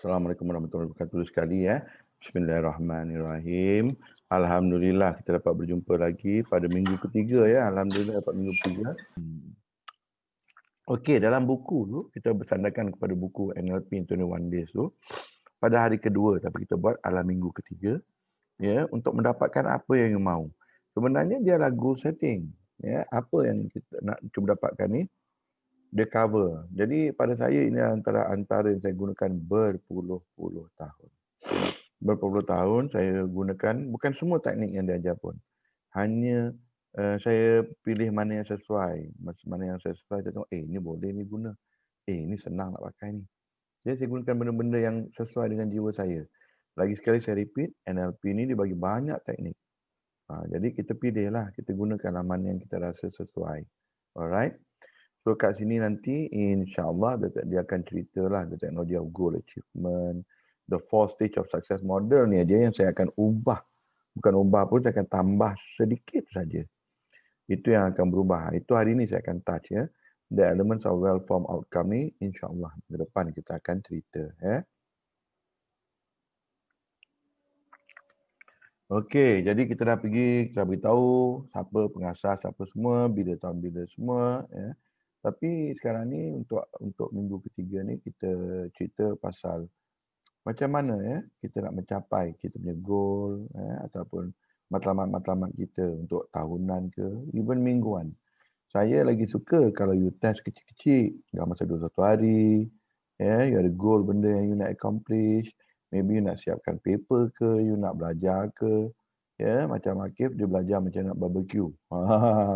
Assalamualaikum warahmatullahi wabarakatuh sekali ya. Bismillahirrahmanirrahim. Alhamdulillah kita dapat berjumpa lagi pada minggu ketiga ya. Alhamdulillah dapat minggu ketiga. Okey, dalam buku tu kita bersandarkan kepada buku NLP in 21 Days tu. Pada hari kedua tapi kita buat adalah minggu ketiga ya untuk mendapatkan apa yang you mahu. Sebenarnya dia adalah goal setting ya. Apa yang kita nak cuba dapatkan ni dia cover. Jadi pada saya ini antara yang saya gunakan berpuluh-puluh tahun. Berpuluh tahun saya gunakan bukan semua teknik yang diajar pun. Hanya saya pilih mana yang sesuai. Mana yang sesuai saya tengok ini boleh ni guna. Ini senang nak pakai ni. Jadi saya gunakan benda-benda yang sesuai dengan jiwa saya. Lagi sekali saya repeat, NLP ni dia bagi banyak teknik. Jadi kita pilihlah, kita gunakanlah mana yang kita rasa sesuai. Alright. So kat sini nanti insya-Allah dia akan ceritalah the technology of goal achievement, the 4 stage of success model ni aja yang saya akan ubah. Bukan ubah pun, saya akan tambah sedikit saja. Itu yang akan berubah. Itu hari ini saya akan touch ya. The elements of well-formed outcome ni insya-Allah ke depan kita akan cerita ya. Okey, jadi kita dah pergi, kita beritahu siapa pengasas, siapa semua, bila tahun bila semua ya. Tapi sekarang ni untuk minggu ketiga ni kita cerita pasal macam mana ya kita nak mencapai kita punya goal ya, ataupun matlamat-matlamat kita untuk tahunan ke, even mingguan. Saya lagi suka kalau you test kecil-kecil dalam masa 21 hari, ya, you ada goal benda yang you nak accomplish, maybe you nak siapkan paper ke, you nak belajar ke, ya, macam Akif dia belajar macam nak barbecue.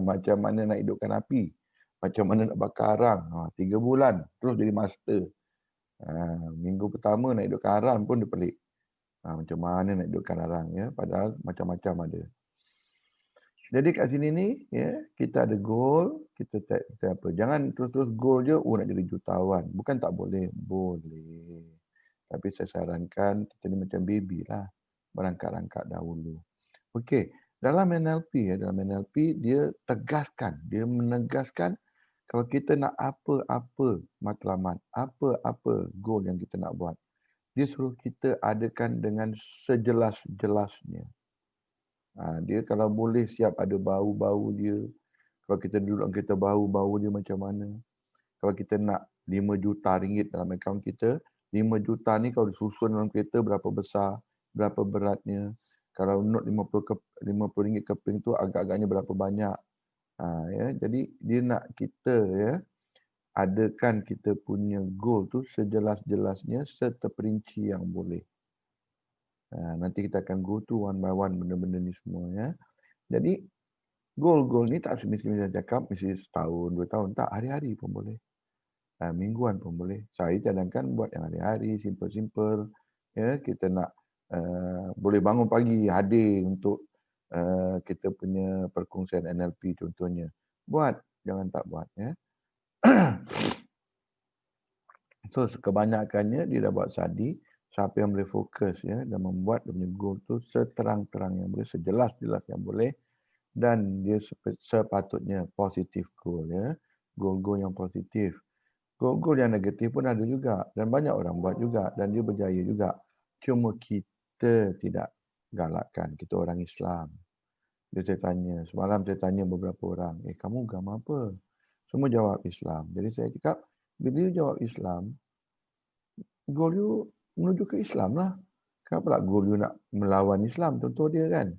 Macam mana nak hidupkan api. Macam mana nak bakar arang. 3 bulan terus jadi master. Minggu pertama nak hidupkan arang pun dia pelik. Macam mana nak hidupkan arang ya, padahal macam-macam ada. Jadi kat sini ni ya, kita ada goal, kita apa. Jangan terus-terus goal je nak jadi jutawan. Bukan tak boleh, boleh. Tapi saya sarankan kita ni macam baby lah. Berangkat-rangkat dahulu. Okey, dalam NLP dia tegaskan, dia menegaskan kalau kita nak apa-apa matlamat, apa-apa goal yang kita nak buat, dia suruh kita adakan dengan sejelas-jelasnya. Dia kalau boleh siap ada bau-bau dia. Kalau kita duduk dalam kereta bau dia macam mana. Kalau kita nak 5 juta ringgit dalam akaun kita, 5 juta ni kalau disusun dalam kereta berapa besar, berapa beratnya. Kalau not 50 ringgit keping tu agak-agaknya berapa banyak. Ya, jadi dia nak kita ya adakan kita punya goal tu sejelas-jelasnya seterinci yang boleh. Nanti kita akan go through one by one benda-benda ni semua ya. Jadi goal-goal ni tak semestinya cakap mesti setahun, 2 tahun. Tak, hari-hari pun boleh. Mingguan pun boleh. Saya cadangkan buat yang hari-hari, simple-simple. Ya, kita nak boleh bangun pagi hadir untuk kita punya perkongsian NLP contohnya. Buat, jangan tak buat ya. So kebanyakannya dia dah buat study, siapa yang boleh fokus ya dan membuat dia punya goal tu seterang-terang yang boleh, sejelas-jelas yang boleh, dan dia sepatutnya positif goal ya. Goal-goal yang positif. Goal-goal yang negatif pun ada juga dan banyak orang buat juga dan dia berjaya juga. Cuma kita tidak galakkan, kita orang Islam. Semalam saya tanya beberapa orang, kamu agama apa? Semua jawab Islam. Jadi saya cakap, bila you jawab Islam, goal you menuju ke Islam lah. Kenapa tak goal you nak melawan Islam? Contoh dia kan.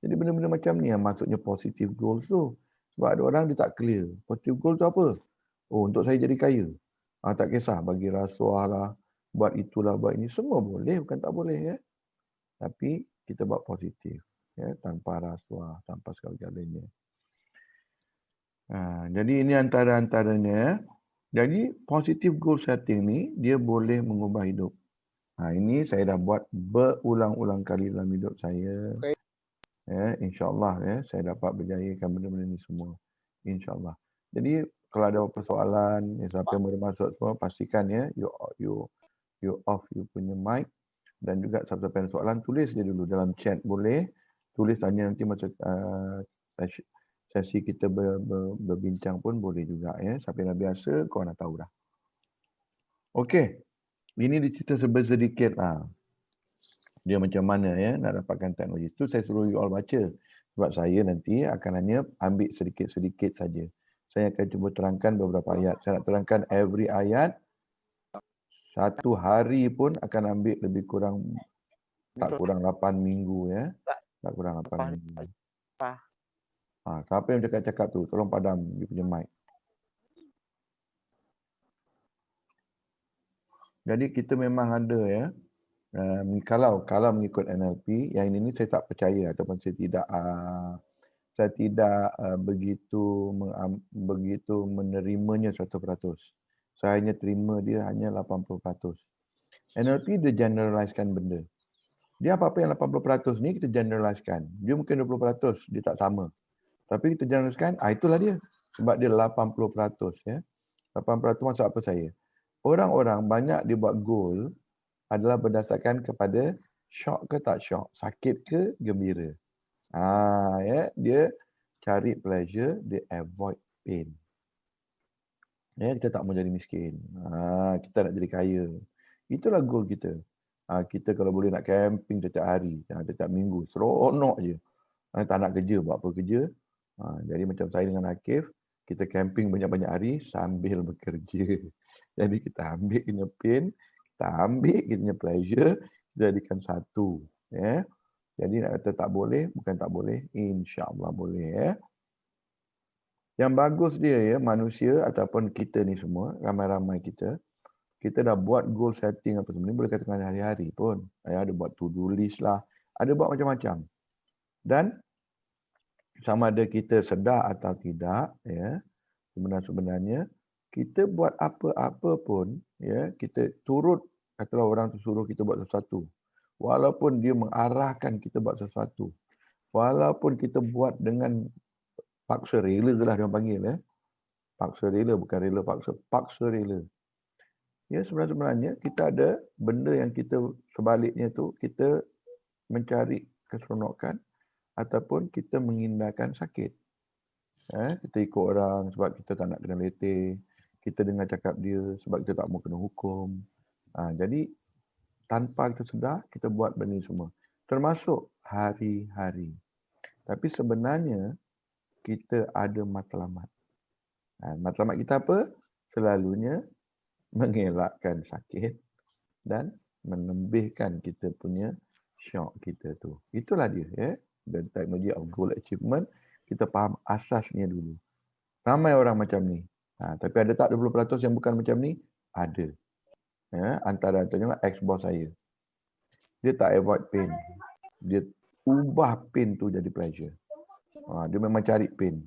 Jadi benda-benda macam ni yang maksudnya positive goals tu. Sebab ada orang dia tak clear. Positive goal tu apa? Oh, untuk saya jadi kaya. Tak kisah, bagi rasuah lah, buat itulah, buat ini. Semua boleh, bukan tak boleh ya. Tapi kita buat positif. Ya, tanpa rasuah, tanpa segala-galanya. Jadi ini antara-antaranya. Jadi positive goal setting ni, dia boleh mengubah hidup. Ini saya dah buat berulang-ulang kali dalam hidup saya. Ya, InsyaAllah ya, saya dapat berjayakan benda-benda ni semua. InsyaAllah. Jadi kalau ada persoalan, siapa yang boleh masuk semua, pastikan ya, you off you punya mic. Dan juga siapa-siapa yang ada soalan, tulis je dulu dalam chat boleh. Tulis tanya nanti masa sesi kita berbincang pun boleh juga ya. Siapa yang dah biasa, kau nak tahu dah. Okey. Ini cerita sedikit lah. Dia macam mana ya nak dapatkan teknologi. Itu saya suruh you all baca. Sebab saya nanti akan hanya ambil sedikit-sedikit saja. Saya akan cuba terangkan beberapa ayat. Saya nak terangkan every ayat. Satu hari pun akan ambil lebih kurang, tak kurang 8 minggu ya. Tak kurang 8 minggu. Siapa yang cakap-cakap tu? Tolong padam dia punya mic. Jadi kita memang ada ya. Kalau mengikut NLP, yang ini saya tak percaya ataupun saya tidak begitu menerimanya 100%. Saya hanya terima dia hanya 80%. NLP dia generalizekan benda. Dia apa-apa yang 80% ni kita generalizekan. Dia mungkin 20%, dia tak sama. Tapi kita generalizekan, itulah dia. Sebab dia 80% ya. 80% maksud apa saya? Orang-orang banyak dia buat goal adalah berdasarkan kepada syok ke tak syok, sakit ke gembira. Ya, dia cari pleasure, dia avoid pain. Ya, kita tak mau jadi miskin. Kita nak jadi kaya. Itulah goal kita. Kita kalau boleh nak camping setiap hari, setiap minggu, seronok je. Tak nak kerja, buat apa kerja. Jadi macam saya dengan Akif, kita camping banyak-banyak hari sambil bekerja. Jadi kita ambil kena pain, kita ambil kena pleasure, jadikan satu. Ya. Jadi nak kata tak boleh, bukan tak boleh, insya-Allah boleh ya. Yang bagus dia ya, manusia ataupun kita ni semua, ramai-ramai kita dah buat goal setting apa semua ni, boleh katakan hari-hari pun. Ada buat to-do list lah, ada buat macam-macam. Dan sama ada kita sedar atau tidak, ya, sebenarnya kita buat apa-apa pun, ya, kita turut, katalah orang tu suruh kita buat sesuatu. Walaupun dia mengarahkan kita buat sesuatu. Walaupun kita buat dengan paksa rela lah dia panggil ya. Paksa rela, bukan rela paksa, paksa rela. Ya, sebenarnya kita ada benda yang kita sebaliknya tu kita mencari keseronokan ataupun kita menghindarkan sakit. Kita ikut orang sebab kita tak nak kena leteh. Kita dengar cakap dia sebab kita tak mau kena hukum. Jadi tanpa kita sedar, kita buat benda semua. Termasuk hari-hari. Tapi sebenarnya kita ada matlamat. Matlamat kita apa? Selalunya mengelakkan sakit dan menembihkan kita punya syok kita tu. Itulah dia ya. Dan teknologi of goal achievement, kita faham asasnya dulu. Ramai orang macam ni. Tapi ada tak 20% yang bukan macam ni? Ada. Ya, antara-antaranya lah ex-boss saya. Dia tak avoid pain. Dia ubah pain tu jadi pleasure. Dia memang cari pain.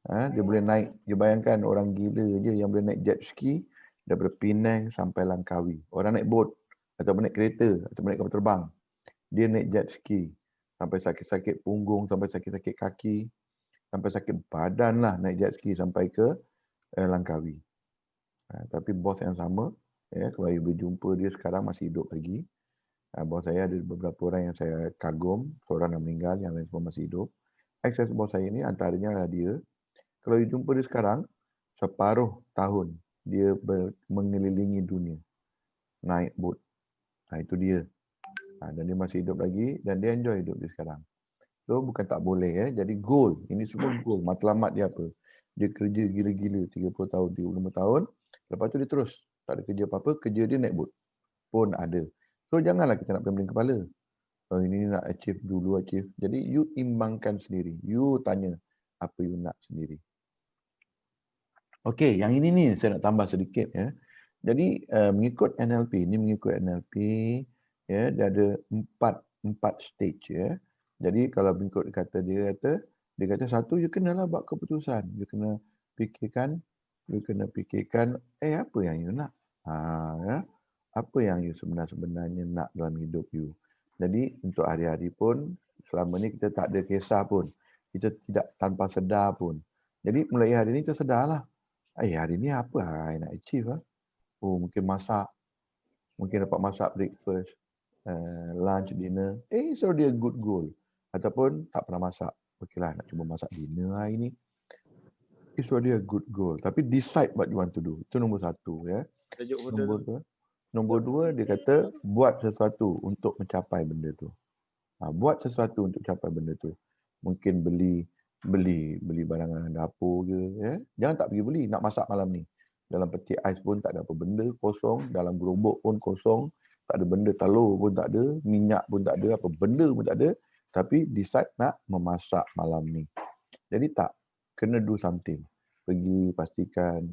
Dia boleh naik, dia bayangkan orang gila je yang boleh naik jet ski daripada Penang sampai Langkawi. Orang naik boat ataupun naik kereta ataupun naik kapal terbang. Dia naik jet ski sampai sakit-sakit punggung, sampai sakit-sakit kaki, sampai sakit badan lah naik jet ski sampai ke Langkawi. Tapi bos yang sama, ya, kalau you berjumpa dia sekarang masih hidup lagi. Bos saya ada beberapa orang yang saya kagum, seorang dah meninggal, yang lain semua masih hidup. Ex bos saya ni antaranya adalah dia. Kalau you jumpa dia sekarang, separuh tahun dia mengelilingi dunia. Naik boat. Itu dia. Dan dia masih hidup lagi dan dia enjoy hidup dia sekarang. So bukan tak boleh ya. Jadi goal. Ini semua goal. Matlamat dia apa? Dia kerja gila-gila 30 tahun, 35 tahun. Lepas tu dia terus. Tak ada kerja apa-apa. Kerja dia naik boat. Pun ada. So janganlah kita nak pening kepala. Ini nak achieve dulu achieve. Jadi you imbangkan sendiri. You tanya apa you nak sendiri. Okey, yang ini ni saya nak tambah sedikit ya. Jadi mengikut NLP, ya, dia ada empat stage ya. Jadi kalau mengikut dia kata satu, you kenalah buat keputusan. You kena fikirkan apa yang you nak. Ya. Apa yang you sebenarnya nak dalam hidup you. Jadi untuk hari-hari pun selama ni kita tak ada kisah pun. Kita tidak tanpa sedar pun. Jadi mulai hari ni kita sedarlah. Hari ni apa I nak achieve? Mungkin masak. Mungkin dapat masak breakfast, lunch, dinner. So dia good goal. Ataupun tak pernah masak. Okeylah, nak cuba masak dinner hari ni. So dia good goal. Tapi decide what you want to do. Itu nombor satu. Ya. Nombor dua. Nombor 2, dia kata buat sesuatu untuk mencapai benda tu. Buat sesuatu untuk capai benda tu. Mungkin beli barangan dapur ke, Jangan tak pergi beli, nak masak malam ni. Dalam peti ais pun tak ada apa benda, kosong. Dalam gerobok pun kosong. Tak ada benda, telur pun tak ada, minyak pun tak ada, apa benda pun tak ada. Tapi decide nak memasak malam ni. Jadi tak, kena do something. Pergi pastikan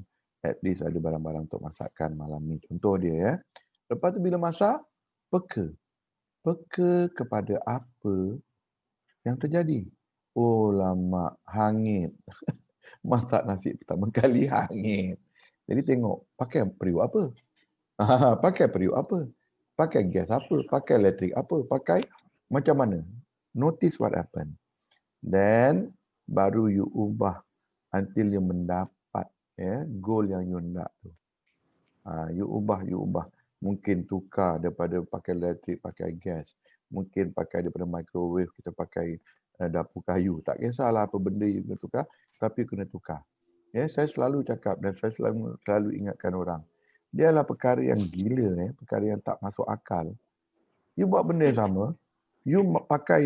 at least ada barang-barang untuk masakkan malam ni. Contoh dia ya. Lepas tu bila masak, peka. Peka kepada apa yang terjadi. Oh lama, hangit. Masak nasi pertama kali hangit. Jadi tengok, pakai periuk apa? Pakai periuk apa? Pakai gas apa? Pakai elektrik apa? Pakai macam mana? Notice what happened. Then baru you ubah until you mendapat goal yang you nak tu. You ubah. Mungkin tukar daripada pakai elektrik, pakai gas. Mungkin pakai daripada microwave, kita pakai dapur kayu. Tak kisahlah apa benda you kena tukar, tapi kena tukar. Saya selalu cakap dan saya selalu ingatkan orang. Dia adalah perkara yang gila, perkara yang tak masuk akal. You buat benda yang sama, you pakai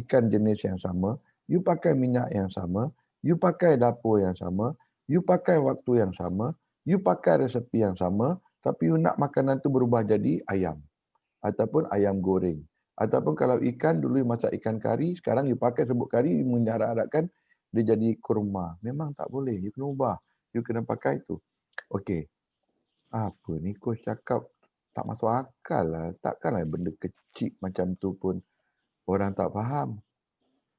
ikan jenis yang sama, you pakai minyak yang sama, you pakai dapur yang sama, you pakai waktu yang sama, you pakai resepi yang sama, tapi you nak makanan tu berubah jadi ayam. Ataupun ayam goreng. Ataupun kalau ikan, dulu you masak ikan kari, sekarang you pakai serbuk kari, you mengharap-harapkan dia jadi kurma. Memang tak boleh, you kena ubah. You kena pakai tu. Okey. Apa ni coach cakap tak masuk akal lah. Takkanlah benda kecil macam tu pun orang tak faham.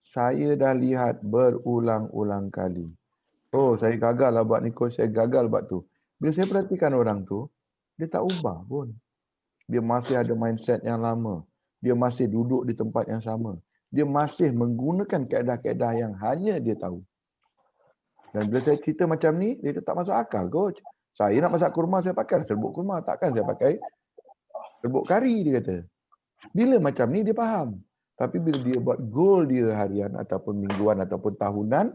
Saya dah lihat berulang-ulang kali. Oh, saya gagal lah buat ni coach, saya gagal buat tu. Bila saya perhatikan orang tu, dia tak ubah pun. Dia masih ada mindset yang lama. Dia masih duduk di tempat yang sama. Dia masih menggunakan kaedah-kaedah yang hanya dia tahu. Dan bila saya cerita macam ni, dia tak masuk akal coach. Saya nak masak kurma, saya pakai serbuk kurma. Takkan saya pakai serbuk kari, dia kata. Bila macam ni, dia faham. Tapi bila dia buat goal dia harian ataupun mingguan ataupun tahunan,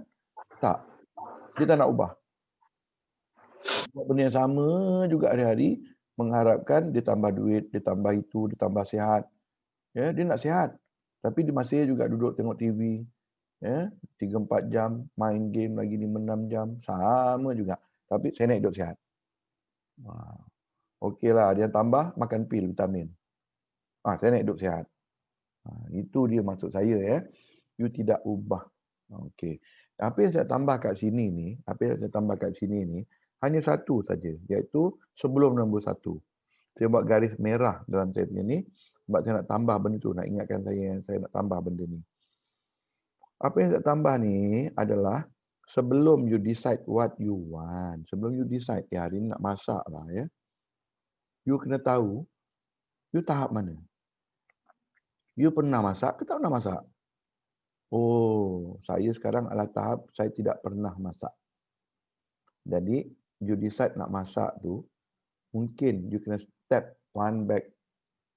tak. Dia tak nak ubah. Buat benda yang sama juga hari-hari, mengharapkan dia tambah duit, dia tambah itu, dia tambah sihat. Dia nak sihat. Tapi dia masih juga duduk tengok TV. 3-4 jam, main game lagi 5-6 jam. Sama juga. Tapi saya nak hidup sihat. Okeylah, dia tambah makan pil, vitamin. Saya nak hidup sihat. Itu dia maksud saya. You tidak ubah. Okey. Apa yang saya tambah kat sini ni, hanya satu saja, iaitu sebelum nombor 1. Saya buat garis merah dalam saya punya ni, sebab saya nak tambah benda tu, nak ingatkan saya nak tambah benda ni. Apa yang saya tambah ni adalah sebelum you decide what you want, sebelum you decide, hari ni nak masak lah you kena tahu, you tahap mana. You pernah masak ke tak pernah masak? Oh, saya sekarang adalah tahap saya tidak pernah masak. Jadi, you decide nak masak tu, mungkin you kena step one back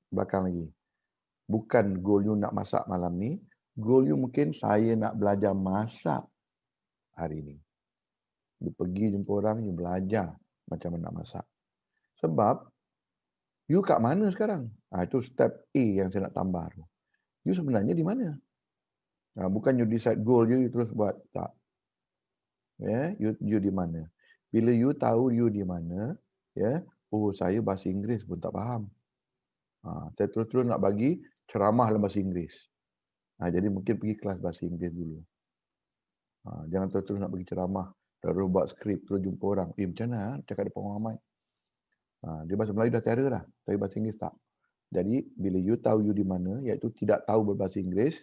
belakang lagi. Bukan goal you nak masak malam ni, goal you mungkin saya nak belajar masak hari ni. You pergi jumpa orang, you belajar macam mana nak masak. Sebab, you kat mana sekarang? Itu step A yang saya nak tambah tu. You sebenarnya di mana? Bukan you decide goal you terus buat. Tak. You di mana? Bila you tahu you di mana, oh saya bahasa Inggeris pun tak faham. Saya terus-terus nak bagi ceramah dalam bahasa Inggeris. Jadi mungkin pergi kelas bahasa Inggeris dulu. Jangan terus-terus nak bagi ceramah, terus buat skrip, terus jumpa orang. Macam mana cakap depan orang ramai? Dia bahasa Melayu dah tiada dah, tapi bahasa Inggeris tak. Jadi bila you tahu you di mana, iaitu tidak tahu berbahasa Inggeris,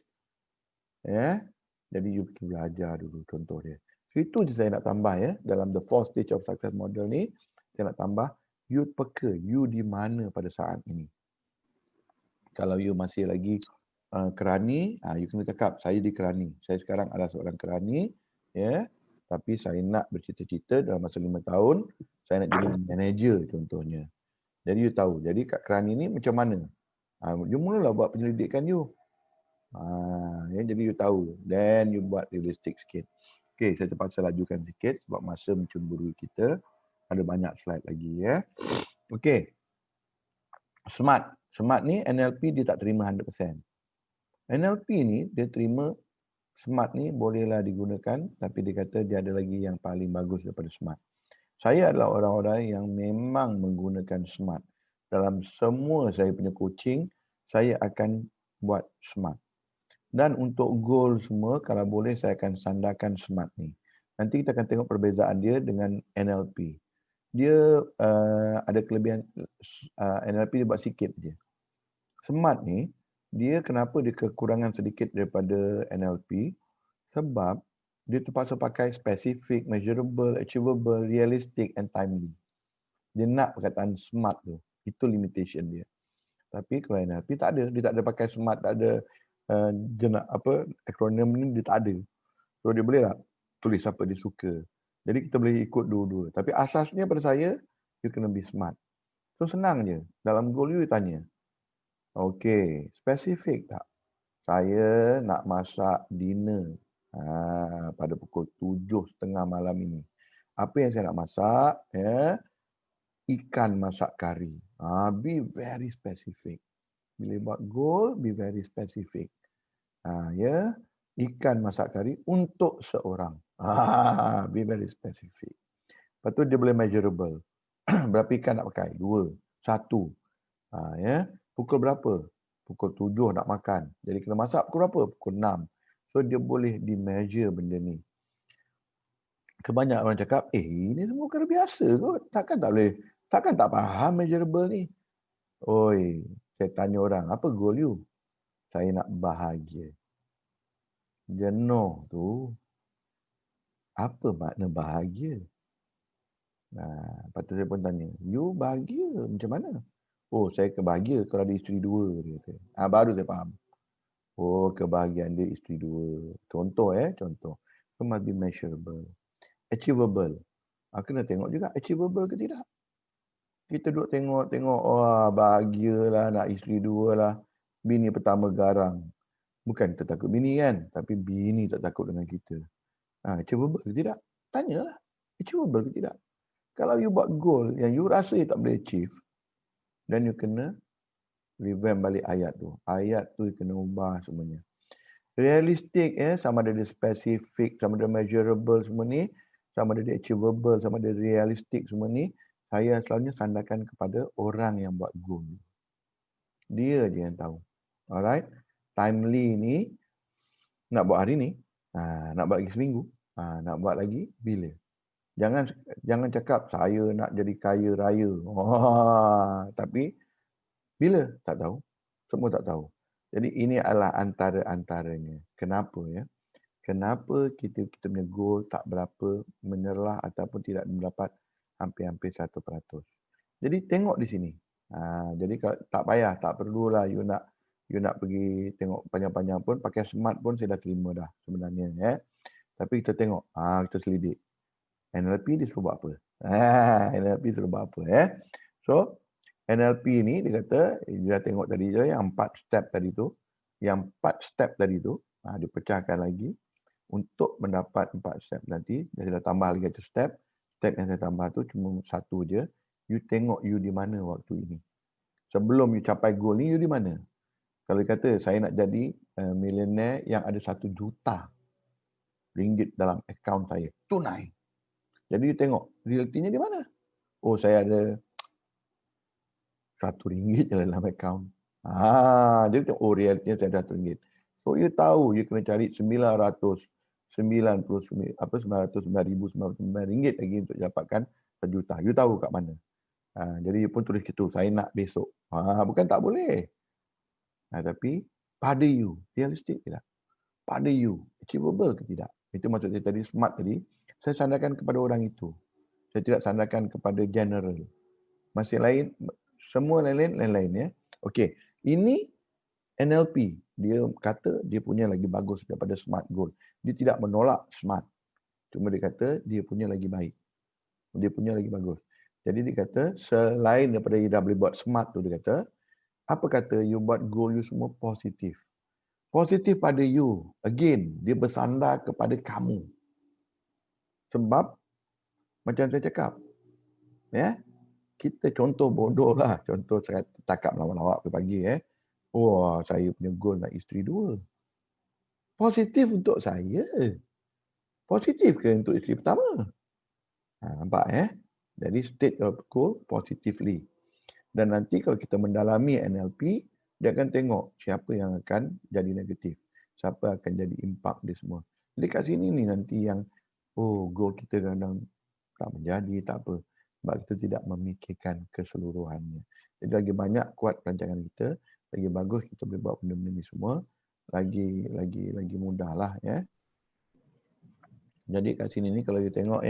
jadi you pergi belajar dulu, contoh dia. Itu je saya nak tambah dalam the 4 stage of success model ni, saya nak tambah you peka, you di mana pada saat ini. Kalau you masih lagi kerani, you kena cakap, saya di kerani. Saya sekarang adalah seorang kerani, tapi saya nak bercita-cita dalam masa 5 tahun, saya nak jadi manager contohnya. Jadi you tahu, jadi kat kerani ni macam mana? You mulalah buat penyelidikan you. Jadi you tahu, then you buat realistik sikit. Okey, saya terpaksa lajukan sikit sebab masa mencemburu kita. Ada banyak slide lagi Okey. SMART. SMART ni NLP dia tak terima 100%. NLP ni dia terima SMART ni bolehlah digunakan, tapi dia kata dia ada lagi yang paling bagus daripada SMART. Saya adalah orang-orang yang memang menggunakan SMART. Dalam semua saya punya coaching, saya akan buat SMART. Dan untuk goal semua, kalau boleh saya akan sandarkan SMART ni. Nanti kita akan tengok perbezaan dia dengan NLP. Dia ada kelebihan NLP dia buat sikit je. SMART ni, dia kenapa dia kekurangan sedikit daripada NLP? Sebab dia terpaksa pakai specific, measurable, achievable, realistic and timely. Dia nak perkataan SMART tu. Itu limitation dia. Tapi kalau NLP tak ada. Dia tak ada pakai SMART, tak ada akronim ni dia tak ada. So dia boleh lah tulis apa dia suka. Jadi kita boleh ikut dua-dua. Tapi asasnya pada saya, you kena be smart. So senang je. Dalam goal you tanya. Okey, spesifik tak? Saya nak masak dinner pada pukul 7.30 malam ini. Apa yang saya nak masak? Ya, ikan masak kari. Be very specific. Bila buat goal, be very specific. Ya, ikan masak kari untuk seorang. Be very specific. Lepas tu dia boleh measurable. Berapa ikan nak pakai? 2, 1. Ya, pukul berapa? Pukul 7 nak makan. Jadi kena masak pukul berapa? Pukul 6. So dia boleh di-measure benda ni. Kebanyakan orang cakap, ini semua perkara biasa kot. Takkan tak faham measurable ni. Oi, saya tanya orang, apa goal you? Saya nak bahagia. Jenuh tu, apa makna bahagia? Lepas tu saya pun tanya, you bahagia macam mana? Oh, saya kebahagia kalau ada isteri 2. Dia kata. Baru saya faham. Oh, kebahagiaan dia isteri 2. Contoh. So must be measurable. Achievable. Kena tengok juga achievable ke tidak. Kita duduk tengok, bahagialah nak isteri 2 lah. Bini pertama garang. Bukan kita takut bini kan, tapi bini tak takut dengan kita. Achievable ke tidak? Tanyalah. Achievable ke tidak? Kalau you buat goal yang you rasa you tak boleh achieve, then you kena revamp balik ayat tu. Ayat tu you kena ubah semuanya. Realistic sama ada dia specific, sama ada measurable semua ni, sama ada dia achievable, sama ada realistic semua ni, saya selalunya sandarkan kepada orang yang buat goal. Dia je yang tahu. Alright. Timely ni nak buat hari ni, nak buat lagi seminggu, nak buat lagi bila. Jangan cakap saya nak jadi kaya raya. Tapi bila? Tak tahu. Semua tak tahu. Jadi ini adalah antara-antaranya. Kenapa ya? Kenapa kita punya goal tak berapa menyerlah ataupun tidak mendapat hampir-hampir 100%. Jadi tengok di sini. Jadi tak payah, tak perlulah you nak pergi tengok panjang-panjang pun, pakai SMART pun saya dah terima dah sebenarnya ya. Tapi kita tengok, kita selidik. NLP dia suruh buat apa? NLP suruh buat apa ya? So, NLP ni dia kata, dia tengok tadi je yang 4 step tadi tu. Yang 4 step tadi tu, dia pecahkan lagi untuk mendapat 4 step nanti. Dia dah tambah lagi 1 step. Step yang saya tambah tu cuma 1 je. You tengok you di mana waktu ini. Sebelum you capai goal ni, you di mana? Kalau dia kata, saya nak jadi millionaire yang ada 1 juta ringgit dalam akaun saya. Tunai. Jadi you tengok, realitinya di mana? Oh, saya ada 1 ringgit je dalam akaun. Jadi tengok, oh realitinya saya ada 1 ringgit. So you tahu, you kena cari 999,999 ringgit lagi untuk dapatkan 1 juta. You tahu kat mana. Jadi you pun tulis gitu, saya nak besok. Bukan tak boleh. Tapi pada you, realistik ke tak? Pada you, achievable ke tidak? Itu maksud saya tadi, smart tadi. Saya sandarkan kepada orang itu. Saya tidak sandarkan kepada general. Masih lain, semua lain-lain ya. Okey, ini NLP. Dia kata dia punya lagi bagus daripada SMART goal. Dia tidak menolak SMART. Cuma dia kata dia punya lagi baik. Dia punya lagi bagus. Jadi dia kata selain daripada you dah boleh buat SMART tu, dia kata, apa kata you buat goal you semua positif. Positif pada you. Again, dia bersandar kepada kamu. Sebab macam saya cakap, ya, kita contoh bodoh lah. Contoh saya cakap lawak-lawak pagi Wah, saya punya goal nak isteri 2. Positif untuk saya. Positif ke untuk isteri pertama? Nampak Jadi state your goal positively. Dan nanti kalau kita mendalami NLP, dia akan tengok siapa yang akan jadi negatif. Siapa akan jadi impak dia semua. Jadi kat sini ni nanti yang, goal kita kadang tak menjadi, tak apa. Sebab kita tidak memikirkan keseluruhannya. Jadi lagi banyak kuat perancangan kita, lagi bagus kita boleh buat benda-benda ni semua, lagi mudahlah Jadi kat sini ni kalau you tengok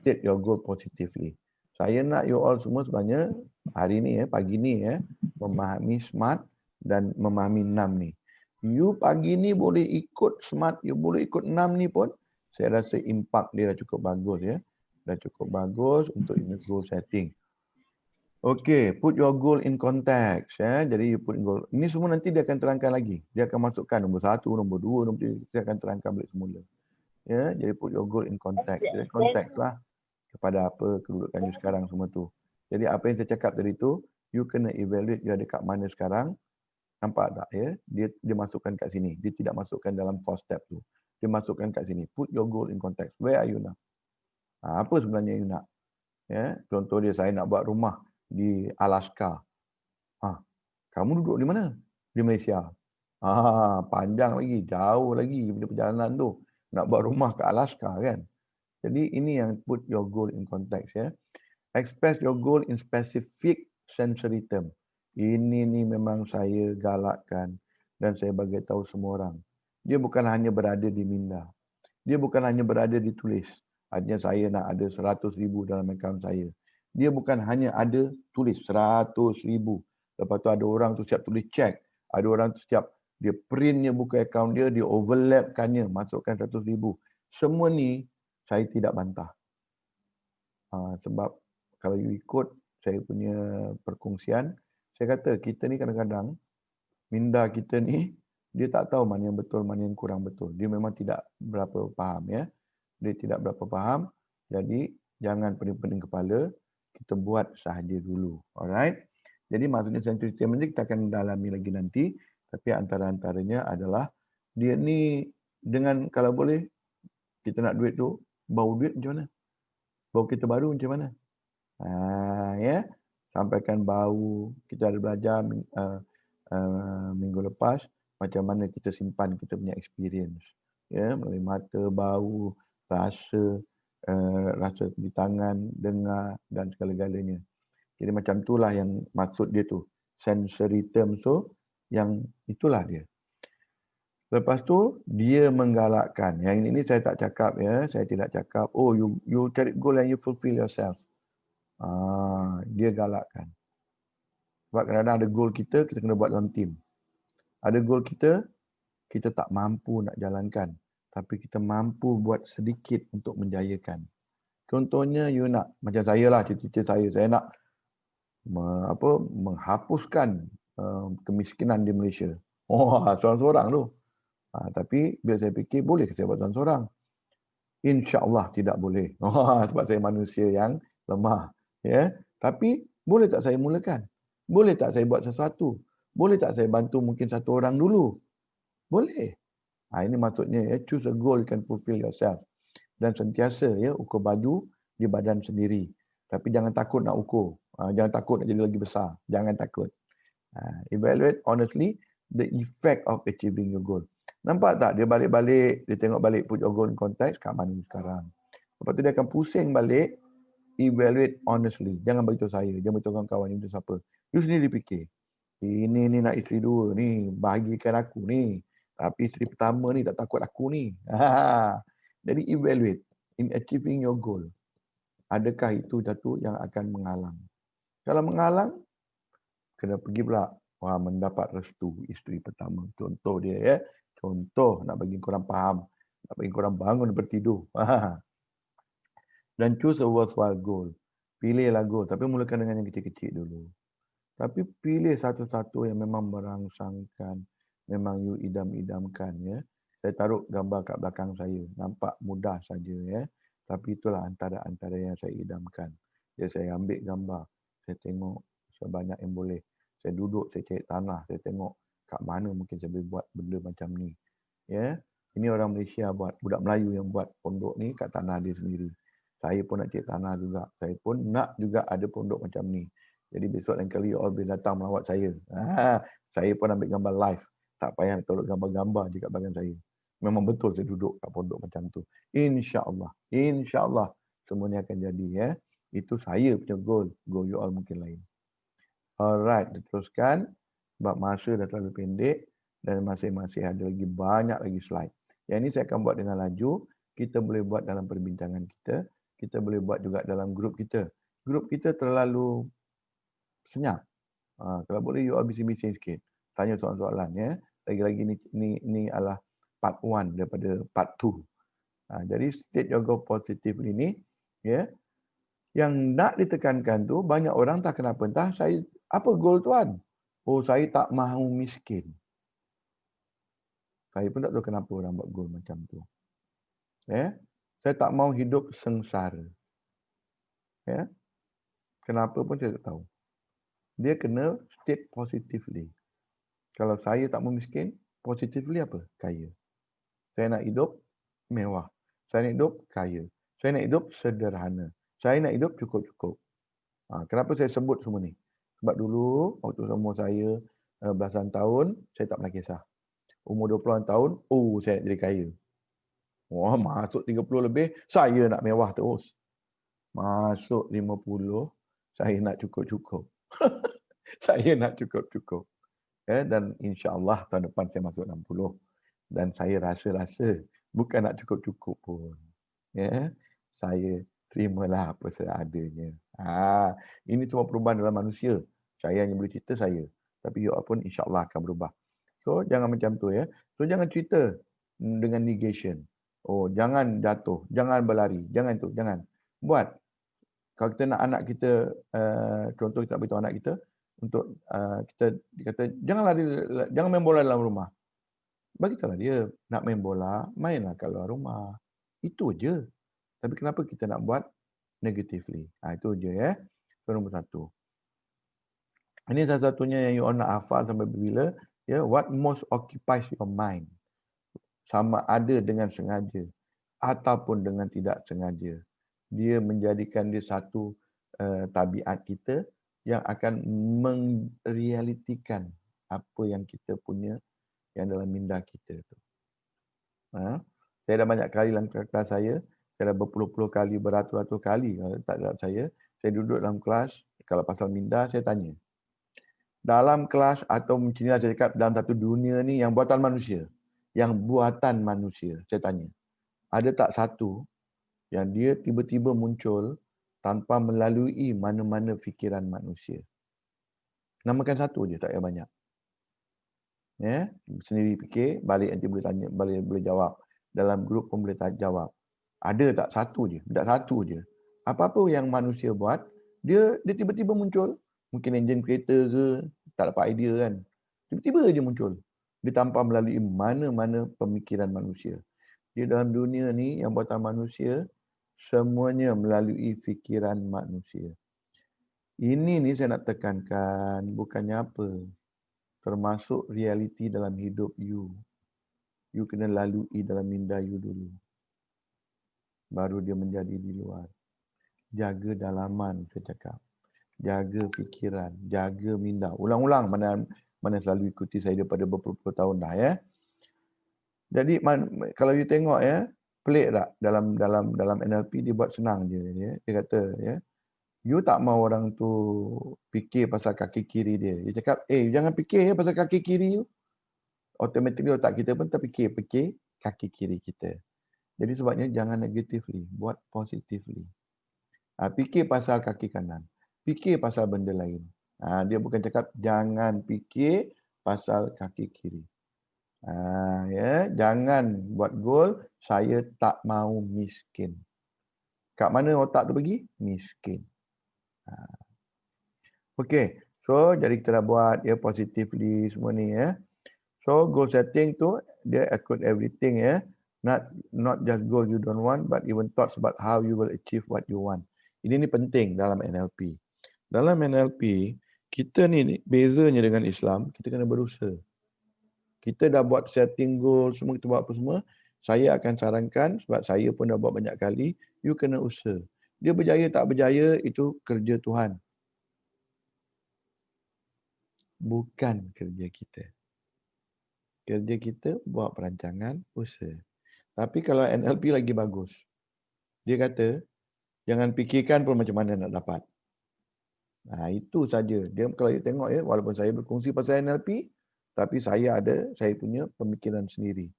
state your goal positively. Saya nak you all semua sebenarnya hari ni pagi ni memahami SMART dan memahami 6 ni. You pagi ni boleh ikut SMART, you boleh ikut 6 ni pun, saya rasa impak dia dah cukup bagus Dah cukup bagus untuk goal setting. Okay, put your goal in context. Jadi you put goal. Ini semua nanti dia akan terangkan lagi. Dia akan masukkan nombor 1, nombor 2, nombor 3. Dia akan terangkan balik semula. Jadi put your goal in context. Jadi konteks lah kepada apa kedudukan you sekarang semua tu. Jadi apa yang saya cakap tadi tu, you kena evaluate you ada kat mana sekarang. Nampak tak Dia masukkan kat sini. Dia tidak masukkan dalam 4 step tu. Dia masukkan kat sini. Put your goal in context. Where are you now? Apa sebenarnya you nak? Contoh dia, saya nak buat rumah di Alaska. Kamu duduk di mana? Di Malaysia. Panjang lagi, jauh lagi perjalanan tu. Nak buat rumah ke Alaska kan? Jadi ini yang put your goal in context Express your goal in specific sensory term. Ini ni memang saya galakkan dan saya bagi tahu semua orang. Dia bukan hanya berada di minda. Dia bukan hanya berada di tulis. Artinya saya nak ada 100,000 dalam akaun saya. Dia bukan hanya ada tulis 100,000. Lepas tu ada orang tu siap tulis cek. Ada orang tu siap dia printnya buka akaun dia, dia overlapkannya, masukkan 100,000. Semua ni saya tidak bantah. Sebab kalau you ikut saya punya perkongsian, saya kata kita ni kadang-kadang minda kita ni dia tak tahu mana yang betul, mana yang kurang betul. Dia memang tidak berapa faham Dia tidak berapa faham. Jadi jangan pening-pening kepala, kita buat sahaja dulu. Alright? Jadi maksudnya sensory term ni kita akan dalami lagi nanti, tapi antara-antaranya adalah dia ni dengan kalau boleh kita nak duit tu, bau duit macam mana? Bau kita baru macam mana? Sampaikan bau. Kita ada belajar minggu lepas macam mana kita simpan kita punya experience. Melalui mata, bau, rasa, rasa di tangan, dengar dan segala-galanya. Jadi macam itulah yang maksud dia tu. Sensory terms tu, yang itulah dia. Lepas tu, dia menggalakkan. Yang ini saya tak cakap Saya tidak cakap, you cari goal and you fulfill yourself. Dia galakkan. Sebab kadang-kadang ada goal kita kena buat dalam tim. Ada goal kita tak mampu nak jalankan. Tapi kita mampu buat sedikit untuk menjayakan. Contohnya, you nak, macam saya lah, cita-cita saya nak menghapuskan kemiskinan di Malaysia. Seorang-seorang tu. Tapi bila saya fikir, boleh ke saya buat seorang-seorang? InsyaAllah tidak boleh. Sebab saya manusia yang lemah. Tapi boleh tak saya mulakan? Boleh tak saya buat sesuatu? Boleh tak saya bantu mungkin satu orang dulu? Boleh. Ini maksudnya choose a goal you can fulfill yourself. Dan sentiasa ukur baju di badan sendiri. Tapi jangan takut nak ukur. Jangan takut nak jadi lagi besar. Jangan takut. Evaluate honestly the effect of achieving your goal. Nampak tak? Dia balik-balik, dia tengok balik put your goal in context, kat mana sekarang. Lepas tu dia akan pusing balik, evaluate honestly. Jangan beritahu saya, jangan beritahu kawan-kawan ini siapa. You sendiri fikir. Ini ni nak isteri 2 ni, bahagikan aku ni. Tapi isteri pertama ni tak takut aku ni. Jadi evaluate in achieving your goal. Adakah itu satu yang akan menghalang? Kalau menghalang, kena pergi pula mendapat restu isteri pertama. Contoh dia Contoh nak bagi korang faham. Nak bagi korang bangun bertidur. Dan choose a worthwhile goal. Pilihlah goal. Tapi mulakan dengan yang kecil-kecil dulu. Tapi pilih satu-satu yang memang merangsangkan. Memang you idam-idamkan. Saya taruh gambar kat belakang saya. Nampak mudah saja. Tapi itulah antara-antara yang saya idamkan. Ya, saya ambil gambar. Saya tengok sebanyak yang boleh. Saya duduk, saya cari tanah. Saya tengok kat mana mungkin saya boleh buat benda macam ni. Ya, ini orang Malaysia buat. Budak Melayu yang buat pondok ni kat tanah dia sendiri. Saya pun nak cari tanah juga. Saya pun nak juga ada pondok macam ni. Jadi besok lain kali all boleh datang melawat saya. Saya pun ambil gambar live. Tak payah nak taruh gambar-gambar je kat belakang saya. Memang betul saya duduk kat pondok macam tu. InsyaAllah. InsyaAllah semuanya akan jadi. Ya. Itu saya punya goal. Goal you all mungkin lain. Alright, diteruskan. Sebab masa dah terlalu pendek dan masing-masing ada lagi banyak lagi slide. Yang ini saya akan buat dengan laju. Kita boleh buat dalam perbincangan kita. Kita boleh buat juga dalam grup kita. Grup kita terlalu senyap. Kalau boleh you all bising-bising sikit. Tanya soalan-soalan ya. Lagi-lagi ni adalah part 1 daripada part 2. Jadi state your goal positively ni ya. Yang nak ditekankan tu banyak orang tak kenapa. Entah saya apa goal tuan? Oh, saya tak mahu miskin. Saya pun tak tahu kenapa orang buat goal macam tu. Ya. Saya tak mahu hidup sengsara. Ya. Kenapa pun saya tak tahu. Dia kena state positively. Kalau saya tak mahu miskin, positively apa? Kaya. Saya nak hidup mewah. Saya nak hidup kaya. Saya nak hidup sederhana. Saya nak hidup cukup-cukup. Kenapa saya sebut semua ni? Sebab dulu, waktu umur saya belasan tahun, saya tak pernah kisah. Umur 20-an tahun, saya nak jadi kaya. Wah, masuk 30 lebih, saya nak mewah terus. Masuk 50, saya nak cukup-cukup. Saya nak cukup-cukup. Dan insya-Allah tahun depan saya masuk 60. Dan saya rasa-rasa bukan nak cukup-cukup pun. Ya, saya terimalah apa seadanya. Ini semua perubahan dalam manusia. Saya hanya boleh cerita saya. Tapi you all pun insya-Allah akan berubah. So, jangan macam tu ya. So, jangan cerita dengan negation. Oh, jangan jatuh. Jangan berlari. Jangan tu. Jangan. Buat. Kalau kita nak anak kita, contoh kita nak beritahu anak kita, untuk kita kata, jangan lari, jangan main bola dalam rumah. Bagitalah dia nak main bola, mainlah kat luar rumah. Itu je. Tapi kenapa kita nak buat negatively? Itu je ya. So, nombor 1. Ini salah satunya yang you all nak hafal sampai bila. Ya, what most occupies your mind. Sama ada dengan sengaja ataupun dengan tidak sengaja. Dia menjadikan dia satu tabiat kita yang akan merealitikan apa yang kita punya yang dalam minda kita tu. Saya dah banyak kali dalam kelas saya dah berpuluh-puluh kali, beratus-ratus kali tak dalam saya duduk dalam kelas, kalau pasal minda saya tanya. Dalam kelas atau macam saya cakap dalam satu dunia ni yang buatan manusia. Yang buatan manusia, saya tanya. Ada tak satu yang dia tiba-tiba muncul tanpa melalui mana-mana fikiran manusia? Namakan satu je, tak payah banyak. Ya, sendiri fikir, balik nanti boleh tanya, boleh jawab. Dalam grup pun boleh jawab. Ada tak satu je? Tak satu je. Apa-apa yang manusia buat, dia tiba-tiba muncul. Mungkin enjin kereta ke, tak dapat idea kan. Tiba-tiba je muncul. Dia tanpa melalui mana-mana pemikiran manusia. Di dalam dunia ni yang buatan manusia, semuanya melalui fikiran manusia. Ini ni saya nak tekankan, bukannya apa. Termasuk realiti dalam hidup you. You kena lalui dalam minda you dulu. Baru dia menjadi di luar. Jaga dalaman, saya cakap. Jaga fikiran, jaga minda. Ulang-ulang mana selalu ikuti saya daripada berpuluh-puluh tahun dah ya. Jadi kalau you tengok ya, pelik tak dalam NLP dia buat senang je ya. Dia kata ya, you tak mahu orang tu fikir pasal kaki kiri dia. Dia cakap, jangan fikir ya pasal kaki kiri you. Automatically otak kita pun terfikir kaki kiri kita. Jadi sebabnya jangan negatively, buat positively. Fikir pasal kaki kanan. Fikir pasal benda lain. Dia bukan cakap jangan fikir pasal kaki kiri. Ya, jangan buat goal saya tak mau miskin. Kat mana otak tu pergi? Miskin. Okey. So jadi kita dah buat ya positively semua ni ya. So goal setting tu dia include everything ya. Not just goal you don't want but even thoughts about how you will achieve what you want. Ini penting dalam NLP. Dalam NLP, kita ni bezanya dengan Islam, kita kena berusaha. Kita dah buat setting goal, semua kita buat apa semua. Saya akan sarankan, sebab saya pun dah buat banyak kali, you kena usaha. Dia berjaya tak berjaya, itu kerja Tuhan. Bukan kerja kita. Kerja kita buat perancangan, usaha. Tapi kalau NLP lagi bagus. Dia kata, jangan fikirkan pun macam mana nak dapat. Nah, itu saja. Dia kalau you tengok ya, walaupun saya berkongsi pasal NLP, tapi saya punya pemikiran sendiri.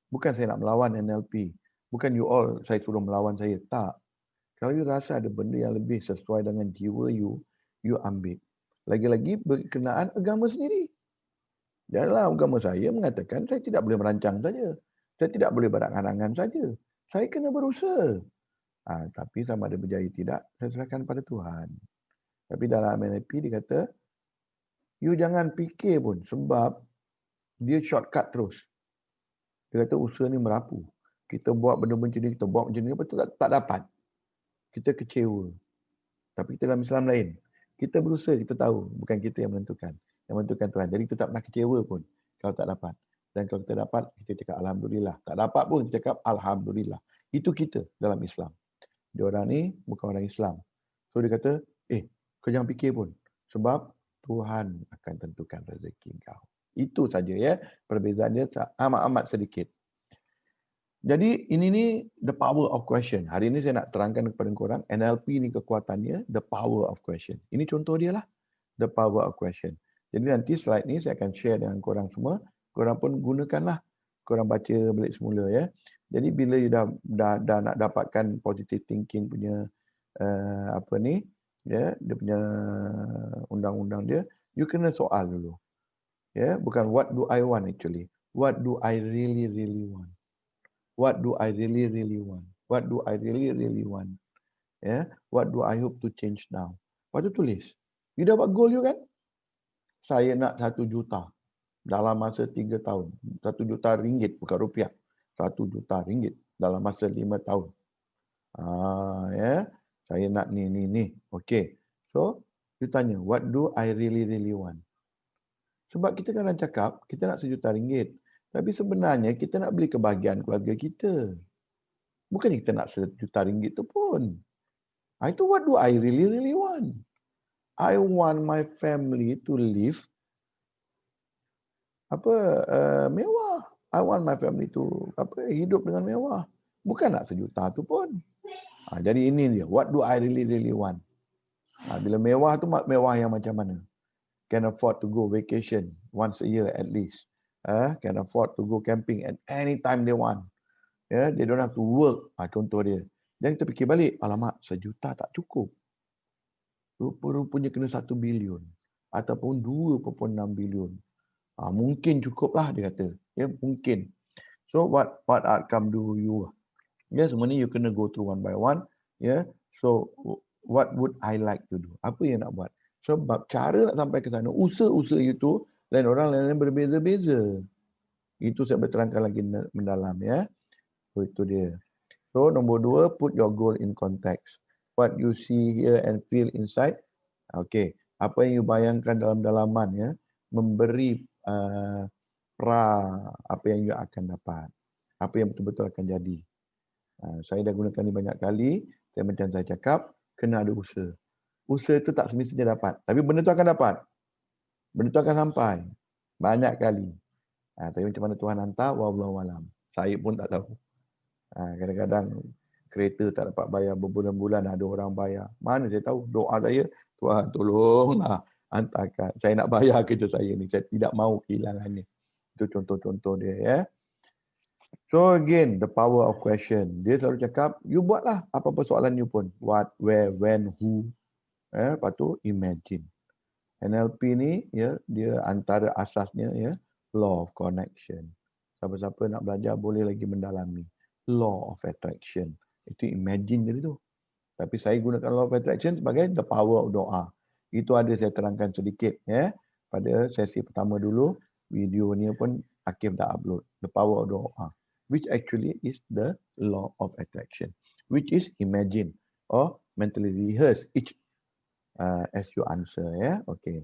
Bukan saya nak melawan NLP. Bukan you all saya suruh melawan saya. Tak. Kalau you rasa ada benda yang lebih sesuai dengan jiwa you, you ambil. Lagi-lagi berkenaan agama sendiri. Dalam agama saya mengatakan saya tidak boleh merancang saja. Saya tidak boleh berangan-angan saja. Saya kena berusaha. Tapi sama ada berjaya tidak, saya serahkan pada Tuhan. Tapi dalam NLP dia kata, you jangan fikir pun sebab dia shortcut terus. Dia kata usaha ni merapu. Kita buat benda macam ni, kita buat macam ni, apa tak dapat. Kita kecewa. Tapi kita dalam Islam lain. Kita berusaha, kita tahu. Bukan kita yang menentukan. Yang menentukan Tuhan. Jadi kita tak pernah kecewa pun kalau tak dapat. Dan kalau kita dapat, kita cakap Alhamdulillah. Tak dapat pun, kita cakap Alhamdulillah. Itu kita dalam Islam. Dia orang ni bukan orang Islam. So dia kata, kau jangan fikir pun. Sebab Tuhan akan tentukan rezeki kau. Itu saja ya. Perbezaan dia amat-amat sedikit. Jadi ini ni the power of question. Hari ini saya nak terangkan kepada korang, NLP ni kekuatannya, the power of question. Ini contoh dia lah, the power of question. Jadi nanti slide ni saya akan share dengan korang semua. Korang pun gunakanlah. Korang baca balik semula ya. Jadi bila you dah nak dapatkan positive thinking punya dia punya undang-undang dia, you kena soal dulu. Ya, bukan what do I want actually. What do I really want? What do I really want? What do I really want? Yeah. What do I hope to change now? Lepas tu tulis. You dapat goal you kan? Saya nak 1 juta dalam masa 3 tahun. 1 juta ringgit, bukan rupiah. 1 juta ringgit dalam masa 5 tahun. Ya. Saya nak ni. Okay. So, you tanya, what do I really want? Sebab kita kadang cakap, kita nak 1 juta ringgit. Tapi sebenarnya kita nak beli kebahagiaan keluarga kita. Bukan kita nak 1 juta ringgit tu pun. Itu what do I really want? I want my family to live mewah. I want my family to hidup dengan mewah. Bukan nak 1 juta tu pun. Jadi ini dia. What do I really want? Bila mewah tu mewah yang macam mana? Can afford to go vacation once a year at least. Can afford to go camping at any time they want. They don't have to work. Contoh dia. Dan kita fikir balik, alamak, 1 juta tak cukup. Rupa-rupanya kena 1 bilion. Ataupun 2.6 bilion. Mungkin cukuplah, dia kata. Ya, mungkin. So, what outcome do you? Ya, semua ni you kena go through one by one. Ya, so what would I like to do? Apa yang nak buat? Sebab cara nak sampai ke sana, usaha-usaha itu, dan orang lain berbeza-beza. Itu saya berterangkan lagi mendalam ya. So, itu dia. So, nombor 2, put your goal in context. What you see, hear and feel inside. Okay. Apa yang you bayangkan dalam dalaman ya, memberi apa yang you akan dapat. Apa yang betul-betul akan jadi. Saya dah gunakan ini banyak kali. Macam saya cakap, kena ada usaha. Usaha itu tak semestinya dapat. Tapi benda itu akan dapat. Benda itu akan sampai. Banyak kali. Tapi macam mana Tuhan hantar, wallahualam. Saya pun tak tahu. Kadang-kadang kereta tak dapat bayar berbulan-bulan, ada orang bayar. Mana saya tahu? Doa saya, Tuhan tolonglah hantarkan. Saya nak bayar kerja saya ni. Saya tidak mahu kehilangannya. Itu contoh-contoh dia ya. So again, the power of question. Dia selalu cakap, you buatlah apa-apa soalan you pun. What, where, when, who. Lepas tu, imagine. NLP ni, ya, dia antara asasnya, ya, law of connection. Siapa-siapa nak belajar, boleh lagi mendalami. Law of attraction. Itu imagine jadi tu. Tapi saya gunakan law of attraction sebagai the power of doa. Itu ada saya terangkan sedikit, ya. Pada sesi pertama dulu, video ni pun Akif dah upload. The power of doa. Which actually is the law of attraction. Which is imagine. Or mentally rehearse each as you answer, ya. Okay.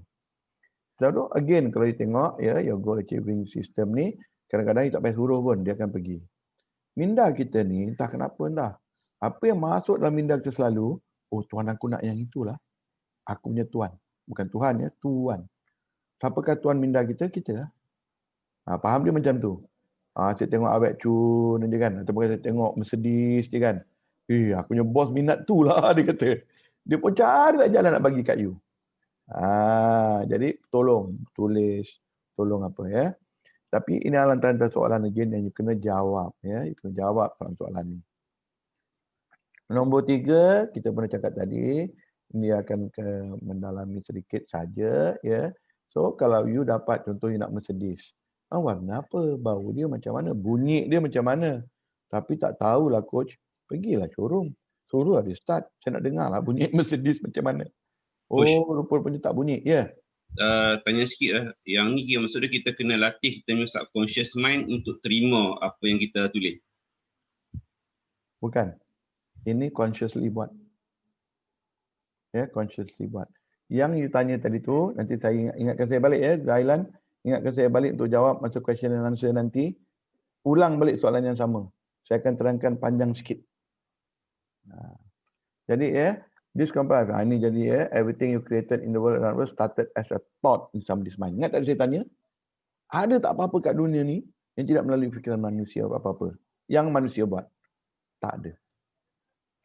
Lalu again kalau you tengok ya, your goal achieving system ni kadang-kadang you tak payah suruh pun dia akan pergi. Minda kita ni entah kenapa entah. Apa yang masuk dalam minda kita selalu, oh Tuhan aku nak yang itulah. Aku punya Tuhan. Bukan Tuhan ya, Tuhan. Siapakah Tuhan minda kita? Kita lah. Faham dia macam tu. Saya tengok Awet Chun je kan. Ataupun saya tengok Mercedes je kan. Aku punya bos minat tu lah dia kata. Dia pun cari lah jalan nak bagi kat you. Jadi tolong tulis, tolong apa ya. Tapi ini antara soalan again yang you kena jawab ya. You kena jawab soalan ni. Nombor 3, kita pernah cakap tadi, ini akan mendalami sedikit saja ya. So kalau you dapat contoh you nak Mercedes. Warna apa? Bau dia macam mana? Bunyi dia macam mana? Tapi tak tahulah coach. Pergilah showroom. Suruhlah dia start. Saya nak dengar lah bunyi Mercedes macam mana. Rupanya tak bunyi. Ya. Tanya sikit lah. Yang ni maksudnya kita kena latih kita punya subconscious mind untuk terima apa yang kita tulis. Bukan. Ini consciously buat. Ya, consciously buat. Yang you tanya tadi tu, nanti saya ingatkan saya balik ya, Zailan. Ingatkan saya balik untuk jawab masa question and answer nanti. Ulang balik soalan yang sama. Saya akan terangkan panjang sikit. Jadi ya, this compound. Ini jadi ya, everything you created in the world around us started as a thought in somebody's mind. Ingat tadi saya tanya, ada tak apa-apa kat dunia ni yang tidak melalui fikiran manusia apa-apa? Yang manusia buat? Tak ada.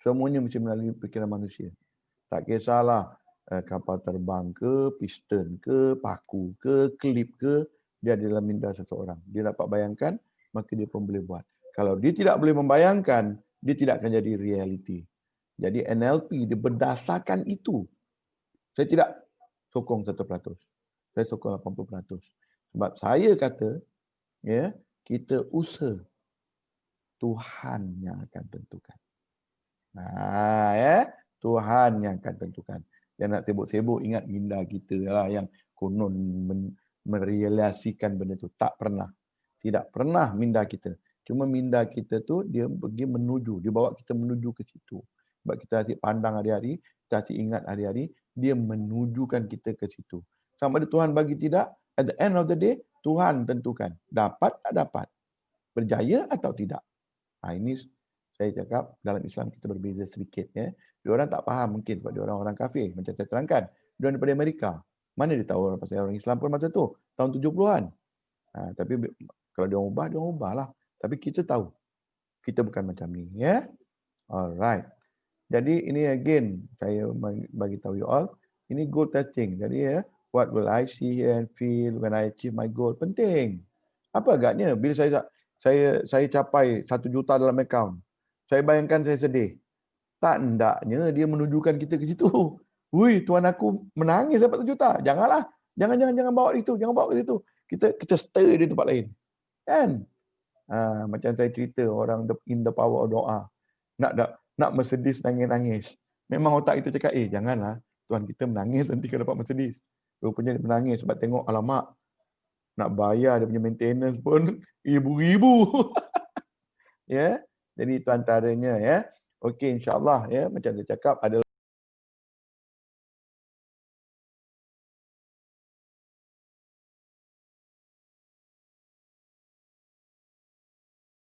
Semuanya mesti melalui fikiran manusia. Tak kisahlah kapal terbang ke, piston ke, paku ke, klip ke, dia ada dalam minda seseorang. Dia dapat bayangkan, maka dia pun boleh buat. Kalau dia tidak boleh membayangkan, dia tidak akan jadi reality. Jadi NLP dia berdasarkan itu. Saya tidak sokong 1%. Saya sokong 80%. Sebab saya kata, ya, kita usaha. Tuhan yang akan tentukan. Ya, Tuhan yang akan tentukan. Yang nak sibuk-sibuk ingat minda kita lah yang konon merealisasikan benda tu. Tak pernah. Tidak pernah minda kita. Cuma minda kita tu dia pergi menuju. Dia bawa kita menuju ke situ. Sebab kita asyik pandang hari-hari, kita asyik ingat hari-hari, dia menujukan kita ke situ. Sama ada Tuhan bagi tidak, at the end of the day, Tuhan tentukan. Dapat tak dapat. Berjaya atau tidak. Ini saya cakap dalam Islam kita berbeza sedikit ya. Diorang tak faham mungkin sebab diorang orang kafir macam saya terangkan. Diorang daripada Amerika. Mana dia tahu orang pasal orang Islam pun masa tu tahun 70-an. Tapi kalau dia ubah lah. Tapi kita tahu. Kita bukan macam ni ya. Alright. Jadi ini again saya bagi tahu you all, ini goal setting. Jadi ya, what will I see and feel when I achieve my goal? Penting. Apa agaknya bila saya capai 1 juta dalam akaun. Saya bayangkan saya sedih. Tak hendaknya dia menujukan kita ke situ. Hui, tuan aku menangis dapat 1 juta. Janganlah. Jangan bawa itu, jangan bawa ke situ. Kita stir di tempat lain. Kan? Macam saya cerita orang in the power of doa. Nak Mercedes nangis-nangis. Memang otak kita cakap, janganlah. Tuan kita menangis nanti kalau dapat Mercedes. Rupanya dia menangis sebab tengok alamak. Nak bayar dia punya maintenance pun ribu-ribu. Ya. Jadi itu antaranya ya. Okey, insya-Allah ya, macam saya cakap ada